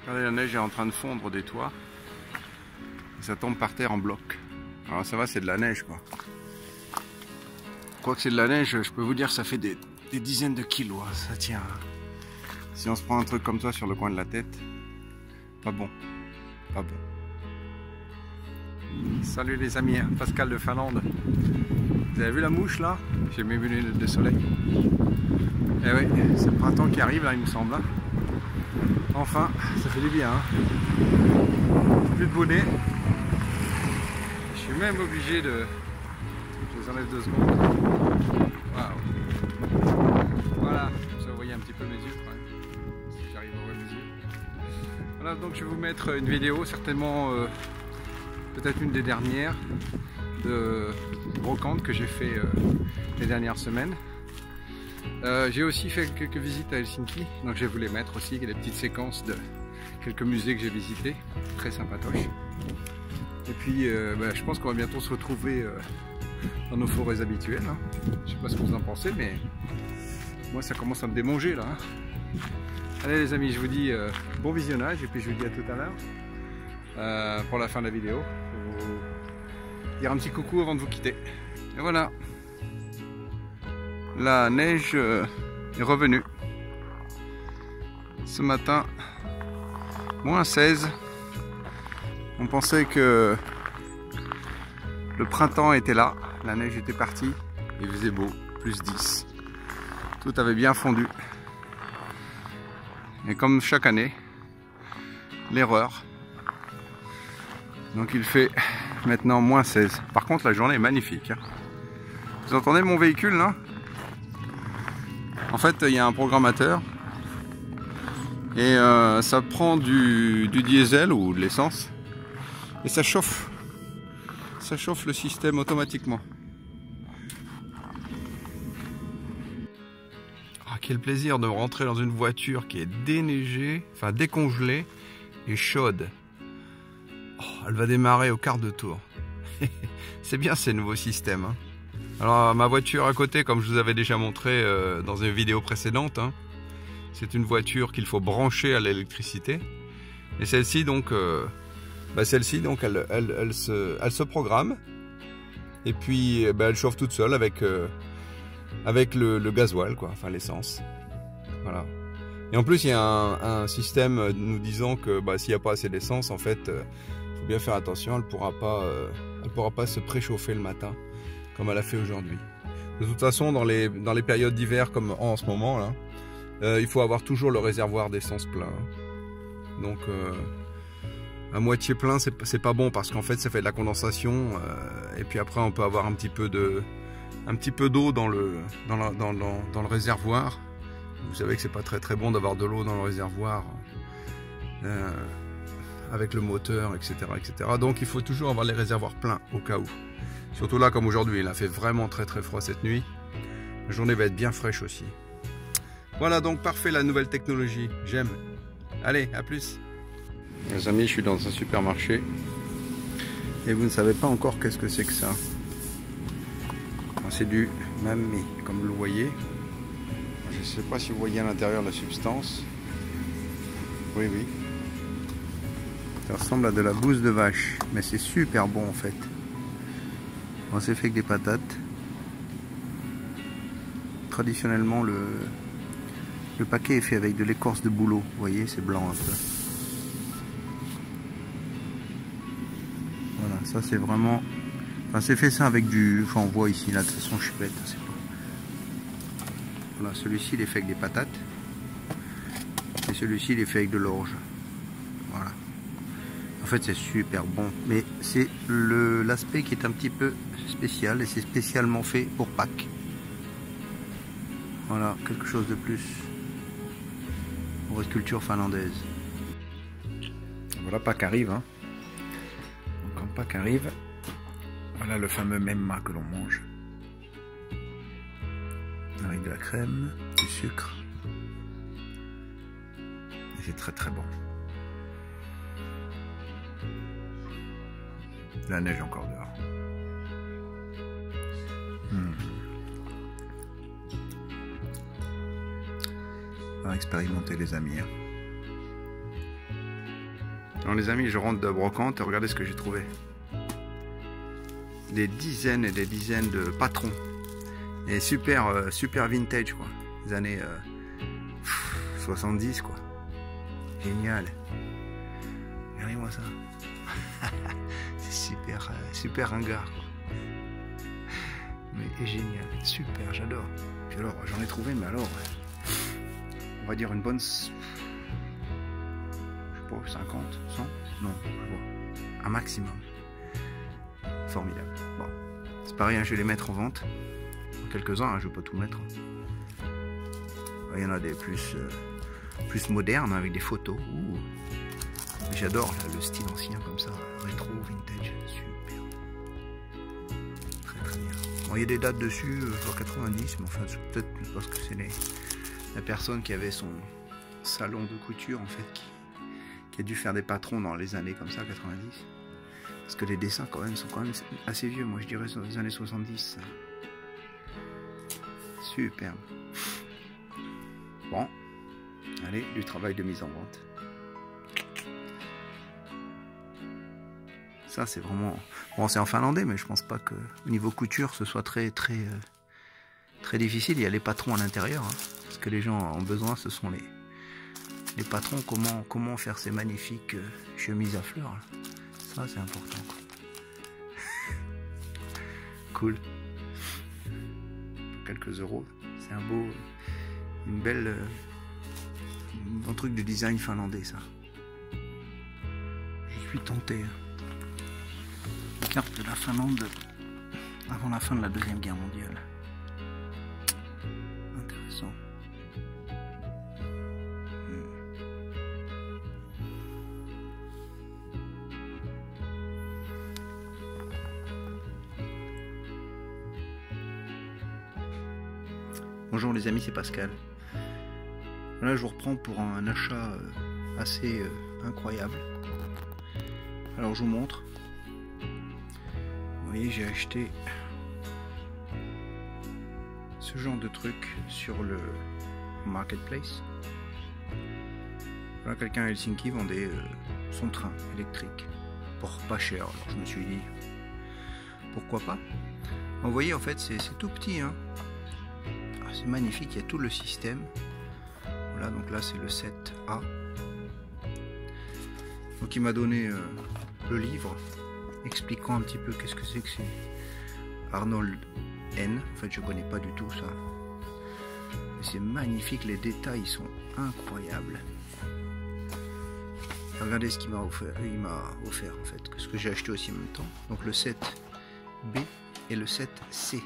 Regardez, la neige est en train de fondre des toits. Et ça tombe par terre en bloc. Alors ça va, c'est de la neige quoi. Quoique c'est de la neige, je peux vous dire ça fait des dizaines de kilos. Hein, ça tient. Si on se prend un truc comme ça sur le coin de la tête, pas bon. Pas bon. Salut les amis, hein, Pascal de Finlande. Vous avez vu la mouche là? J'ai mis mes lunettes de soleil. Eh oui, c'est le printemps qui arrive là, il me semble. Hein. Enfin, ça fait du bien. Hein. Plus de bonnet. Je suis même obligé de... Je les enlève 2 secondes. Waouh. Voilà, ça vous voyez un petit peu mes yeux. Ouais. Si j'arrive à voir mes yeux. Voilà, donc je vais vous mettre une vidéo, certainement peut-être une des dernières de brocante que j'ai fait les dernières semaines. J'ai aussi fait quelques visites à Helsinki, donc je vais vous les mettre aussi, des petites séquences de quelques musées que j'ai visités, très sympatoches. Et puis je pense qu'on va bientôt se retrouver dans nos forêts habituelles. Hein. Je sais pas ce que vous en pensez, mais moi ça commence à me démanger là. Hein. Allez les amis, je vous dis bon visionnage et puis je vous dis à tout à l'heure pour la fin de la vidéo. Pour vous dire un petit coucou avant de vous quitter. Et voilà. La neige est revenue. Ce matin, moins 16. On pensait que le printemps était là. La neige était partie. Il faisait beau. Plus 10. Tout avait bien fondu. Et comme chaque année, l'erreur. Donc il fait maintenant moins 16. Par contre, la journée est magnifique. Hein. Vous entendez mon véhicule là? En fait, il y a un programmateur et ça prend du diesel ou de l'essence et ça chauffe le système automatiquement. Ah, quel plaisir de rentrer dans une voiture qui est déneigée, enfin décongelée et chaude. Oh, elle va démarrer au quart de tour. C'est bien ces nouveaux systèmes. Hein. Alors ma voiture à côté, comme je vous avais déjà montré dans une vidéo précédente, hein, c'est une voiture qu'il faut brancher à l'électricité. Et celle-ci donc, elle se programme et puis elle chauffe toute seule avec le gasoil, quoi, enfin l'essence. Voilà. Et en plus il y a un système nous disant que s'il n'y a pas assez d'essence, en fait, faut bien faire attention, elle pourra pas se préchauffer le matin. Comme elle a fait aujourd'hui. De toute façon, dans les périodes d'hiver comme en ce moment, là, il faut avoir toujours le réservoir d'essence plein. Donc, à moitié plein, c'est pas bon parce qu'en fait, ça fait de la condensation. Et puis après, on peut avoir un petit peu d'eau dans le réservoir. Vous savez que c'est pas très bon d'avoir de l'eau dans le réservoir avec le moteur, etc., etc. Donc, il faut toujours avoir les réservoirs pleins au cas où. Surtout là, comme aujourd'hui, il a fait vraiment très froid cette nuit. La journée va être bien fraîche aussi. Voilà, donc parfait la nouvelle technologie. J'aime. Allez, à plus. Les amis, je suis dans un supermarché. Et vous ne savez pas encore qu'est-ce que c'est que ça. C'est du mamé, comme vous le voyez. Je ne sais pas si vous voyez à l'intérieur la substance. Oui. Ça ressemble à de la bouse de vache. Mais c'est super bon en fait. On s'est fait avec des patates. Traditionnellement, le paquet est fait avec de l'écorce de bouleau. Vous voyez, c'est blanc un peu. Voilà, ça c'est vraiment... Enfin, c'est fait ça avec du... Enfin, on voit ici, là, de toute façon, je suis bête. Voilà, celui-ci, il est fait avec des patates. Et celui-ci, il est fait avec de l'orge. Voilà. En fait, c'est super bon. Mais c'est l'aspect qui est un petit peu spécial. Et c'est spécialement fait pour Pâques. Voilà, quelque chose de plus pour votre culture finlandaise. Voilà, Pâques arrive. Hein. Quand Pâques arrive, voilà le fameux memma que l'on mange. Avec de la crème, du sucre. Et c'est très bon. La neige encore dehors. On va expérimenter les amis. Hein. Alors les amis, je rentre de brocante et regardez ce que j'ai trouvé. Des dizaines et des dizaines de patrons. Et super vintage quoi. Les années 70 quoi. Génial. Regardez-moi ça. C'est super ringard quoi. Mais génial, super, j'adore. Puis alors, j'en ai trouvé, mais alors, on va dire une bonne, je sais pas, 50, 100, non, je vois, un maximum. Formidable. Bon, c'est pareil, hein, je vais les mettre en vente. Quelques-uns, hein, je vais pas tout mettre. Il y en a des plus modernes, avec des photos. J'adore le style ancien comme ça, rétro, vintage, super. Très bien. Bon, il y a des dates dessus, genre 90, mais enfin c'est peut-être parce que c'est la personne qui avait son salon de couture en fait qui a dû faire des patrons dans les années comme ça, 90. Parce que les dessins quand même sont quand même assez vieux, moi je dirais dans les années 70. Superbe. Bon, allez, du travail de mise en vente. Ça c'est vraiment... Bon, c'est en finlandais, mais je pense pas que au niveau couture ce soit très difficile. Il y a les patrons à l'intérieur, hein. Ce que les gens ont besoin, ce sont les patrons, comment faire ces magnifiques chemises à fleurs là. Ça c'est important quoi. Cool. Quelques euros, c'est un bon truc de design finlandais ça. Je suis tenté. Carte de la Finlande avant la fin de la Deuxième Guerre mondiale. Intéressant. Bonjour les amis, c'est Pascal. Là je vous reprends pour un achat assez incroyable. Alors je vous montre. Vous voyez, j'ai acheté ce genre de truc sur le marketplace. Voilà, quelqu'un à Helsinki vendait son train électrique pour pas cher. Alors je me suis dit pourquoi pas. Vous voyez, en fait c'est tout petit, hein. C'est magnifique, il y a tout le système. Voilà, donc là c'est le 7A. Donc il m'a donné le livre expliquant un petit peu qu'est-ce que c'est Arnold N. En fait je connais pas du tout ça. C'est magnifique, les détails sont incroyables. Regardez ce qu'il m'a offert. Il m'a offert en fait, ce que j'ai acheté aussi en même temps. Donc le 7B et le 7C.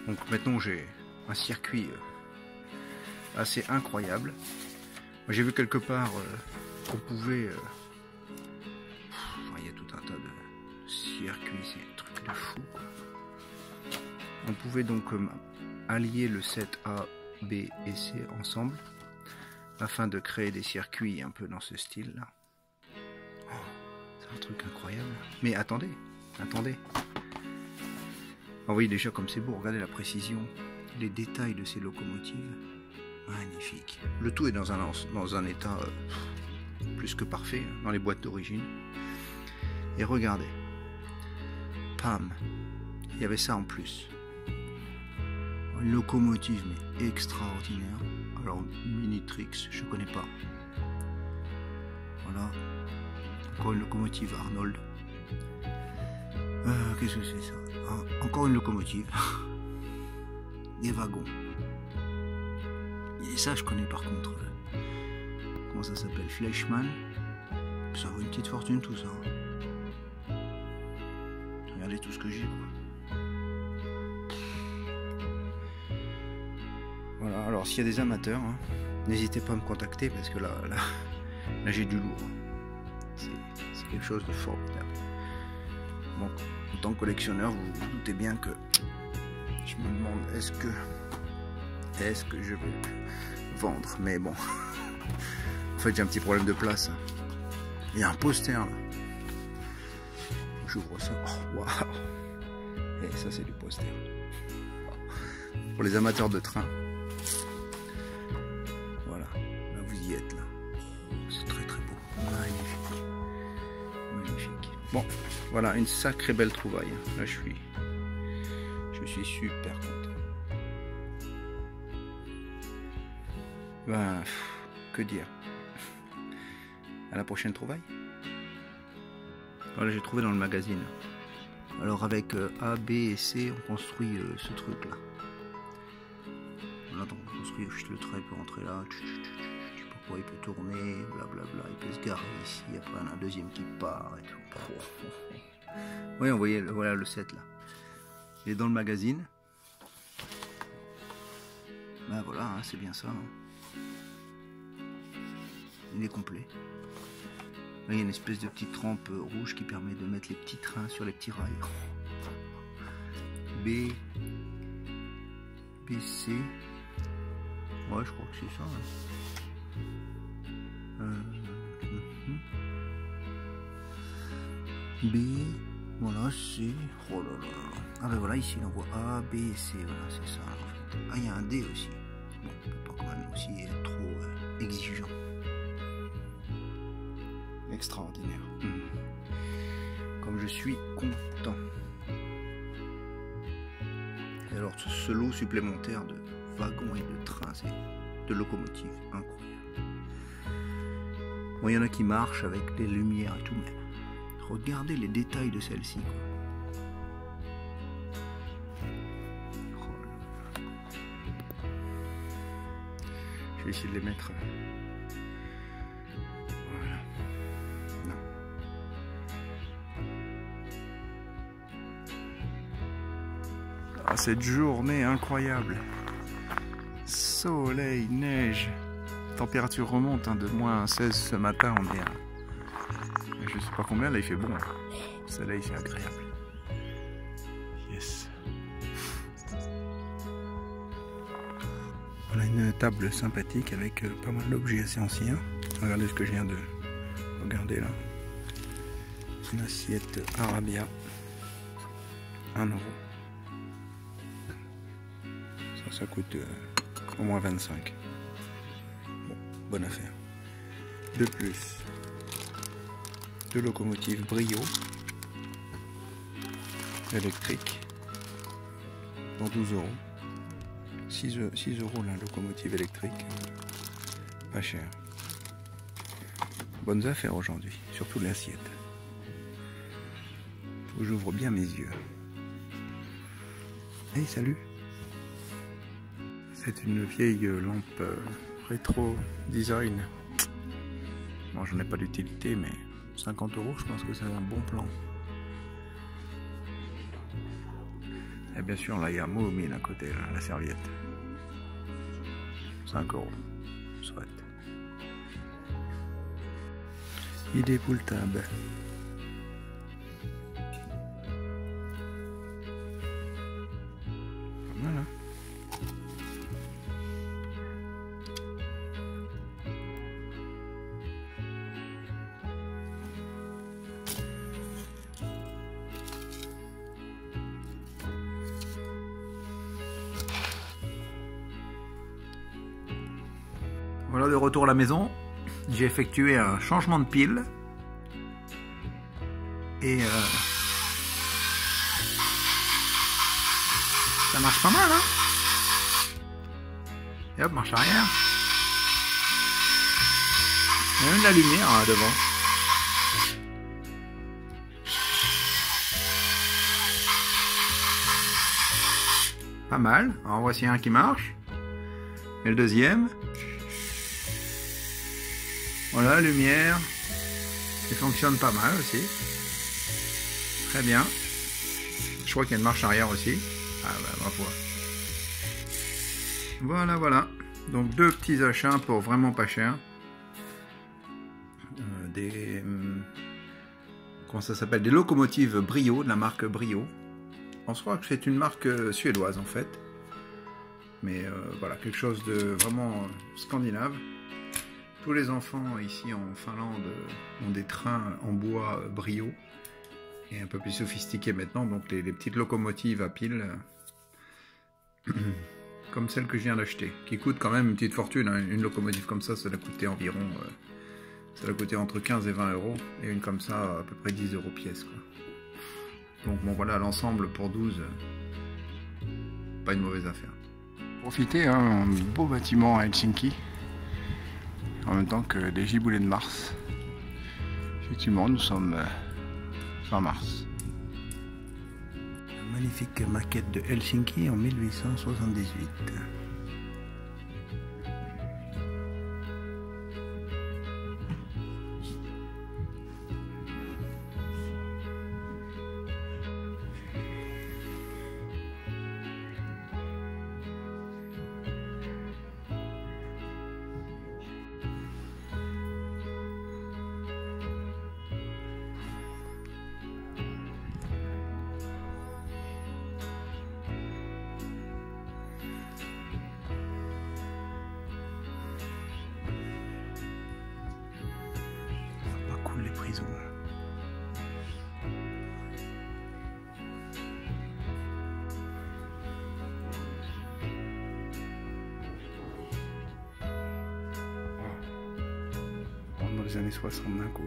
Donc maintenant j'ai un circuit assez incroyable. J'ai vu quelque part qu'on pouvait... il y a tout un tas de circuits, c'est un truc de fou quoi. On pouvait donc allier le 7A, B et C ensemble afin de créer des circuits un peu dans ce style là. C'est un truc incroyable. Mais attendez. Ah oui, déjà comme c'est beau, regardez la précision, les détails de ces locomotives, magnifique. Le tout est dans un état plus que parfait, dans les boîtes d'origine. Et regardez, pam, il y avait ça en plus. Une locomotive mais extraordinaire. Alors Minitrix, je connais pas. Voilà, encore une locomotive Arnold. Qu'est-ce que c'est ça? Ah, encore une locomotive. Des wagons. Et ça je connais par contre. Comment ça s'appelle? Fleischmann. Ça vaut une petite fortune tout ça. Regardez tout ce que j'ai quoi. Voilà, alors s'il y a des amateurs, hein, n'hésitez pas à me contacter parce que là j'ai du lourd. C'est quelque chose de formidable. Bon, en tant que collectionneur, vous vous doutez bien que je me demande est-ce que je vais vendre, mais bon. En fait j'ai un petit problème de place. Il y a un poster là. J'ouvre ça. Oh, waouh. Et ça c'est du poster. Pour les amateurs de train. Voilà. Là vous y êtes là. C'est très très beau. Bon, voilà, une sacrée belle trouvaille. Là, je suis super content. Ben, que dire? À la prochaine trouvaille. Voilà, j'ai trouvé dans le magazine. Alors avec A, B et C, on construit ce truc là. Voilà, donc on construit le trait peut rentrer là. Je sais pas quoi, il peut tourner, blablabla, il peut se garer ici, après on a un deuxième qui part et tout. Oui, on voyait, voilà le set là. Il est dans le magazine. Ben voilà, hein, c'est bien ça. Hein. Il est complet. Là, il y a une espèce de petite rampe rouge qui permet de mettre les petits trains sur les petits rails. B, C. Ouais, je crois que c'est ça. Hein. B, voilà, C. Oh là là. Ah ben voilà, ici on voit A, B et C. Voilà, c'est ça en fait. Ah, il y a un D aussi. Bon, on peut pas quand même aussi être trop exigeant. Extraordinaire. Comme je suis content. Et alors ce lot supplémentaire de wagons et de trains, c'est de locomotives, incroyable. Bon, il y en a qui marchent avec des lumières et tout, mais regardez les détails de celle-ci. Je vais essayer de les mettre. Ah, cette journée incroyable. Soleil, neige. Température remonte hein, de moins 16 ce matin. On est à je sais pas combien, là il fait bon. Le soleil c'est agréable. Yes. On a une table sympathique avec pas mal d'objets assez anciens. Regardez ce que je viens de regarder là. Une assiette Arabia. 1 €. Ça coûte au moins 25. Bon, bonne affaire. De plus, 2 locomotives Brio électriques pour 12 €. 6 € la locomotive électrique. Pas cher. Bonnes affaires aujourd'hui, surtout l'assiette. Faut que j'ouvre bien mes yeux. Hey, salut! C'est une vieille lampe rétro design. Bon, j'en ai pas d'utilité, mais 50 €, je pense que c'est un bon plan. Et bien sûr, là, il y a Moomin à côté, là, la serviette. 5 €. Soit. Idée pour le tab. Voilà. Voilà, de retour à la maison, j'ai effectué un changement de pile et ça marche pas mal, hein. Et hop, marche arrière. Il y a même de la lumière hein, devant. Pas mal. Alors voici un qui marche. Et le deuxième. Voilà, lumière. Qui fonctionne pas mal aussi. Très bien. Je crois qu'il y a une marche arrière aussi. Ah bah bravo. Voilà, voilà. Donc 2 petits achats pour vraiment pas cher. Comment ça s'appelle? Des locomotives Brio, de la marque Brio. On se croit que c'est une marque suédoise en fait. Mais voilà, quelque chose de vraiment scandinave. Tous les enfants ici en Finlande ont des trains en bois Brio. Et un peu plus sophistiqués maintenant, donc les petites locomotives à pile. Comme celle que je viens d'acheter. Qui coûte quand même une petite fortune. Hein. Une locomotive comme ça doit coûter environ Ça doit coûter entre 15 et 20 euros. Et une comme ça, à peu près 10 euros pièce, quoi. Donc bon, voilà, l'ensemble pour 12, pas une mauvaise affaire. Profitez, hein, un beau bâtiment à Helsinki, en même temps que des giboulées de Mars. Effectivement, nous sommes fin mars. Une magnifique maquette de Helsinki en 1878. Les prisons. On est dans les années 60 d'un coup.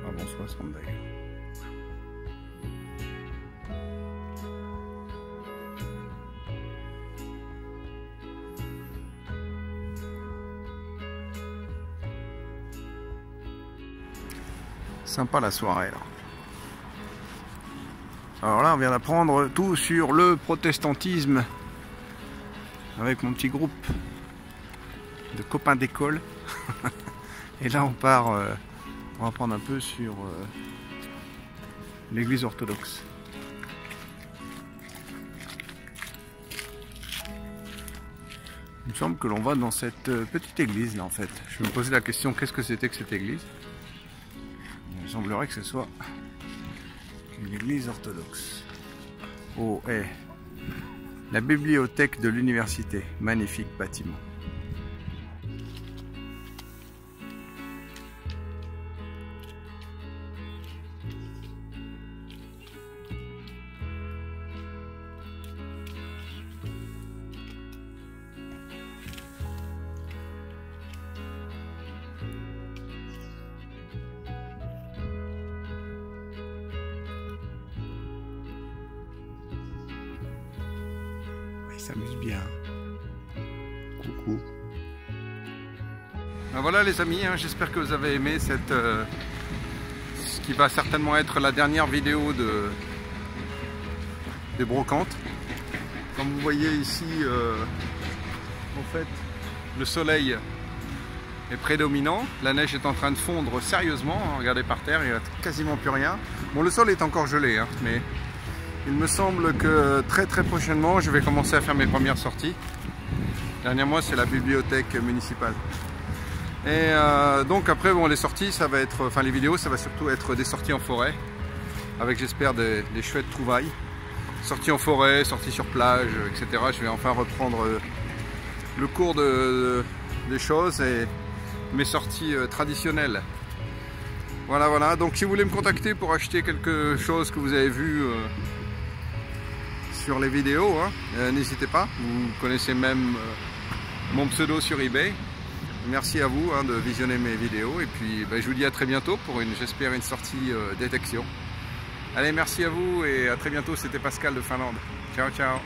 Avant 60 d'ailleurs. Sympa la soirée là. Alors là on vient d'apprendre tout sur le protestantisme avec mon petit groupe de copains d'école. Et là on part, on va apprendre un peu sur l'église orthodoxe. Il me semble que l'on va dans cette petite église là en fait. Je me posais la question, qu'est-ce que c'était que cette église? Il semblerait que ce soit une église orthodoxe. Oh, la bibliothèque de l'université. Magnifique bâtiment. Il s'amuse bien. Coucou. Ben voilà les amis, hein, j'espère que vous avez aimé cette, ce qui va certainement être la dernière vidéo des brocantes. Comme vous voyez ici, en fait, le soleil est prédominant. La neige est en train de fondre sérieusement. Hein, regardez par terre, il n'y a quasiment plus rien. Bon, le sol est encore gelé, hein, mais il me semble que très prochainement, je vais commencer à faire mes premières sorties. Dernièrement, c'est la bibliothèque municipale. Et donc après, bon, les sorties, ça va être, enfin les vidéos, ça va surtout être des sorties en forêt, avec j'espère des chouettes trouvailles. Sorties en forêt, sorties sur plage, etc. Je vais enfin reprendre le cours des choses et mes sorties traditionnelles. Voilà. Donc si vous voulez me contacter pour acheter quelque chose que vous avez vu sur les vidéos, hein, n'hésitez pas. Vous connaissez même mon pseudo sur eBay. Merci à vous de visionner mes vidéos et puis je vous dis à très bientôt pour j'espère une sortie détection. Allez, merci à vous et à très bientôt. C'était Pascal de Finlande. Ciao.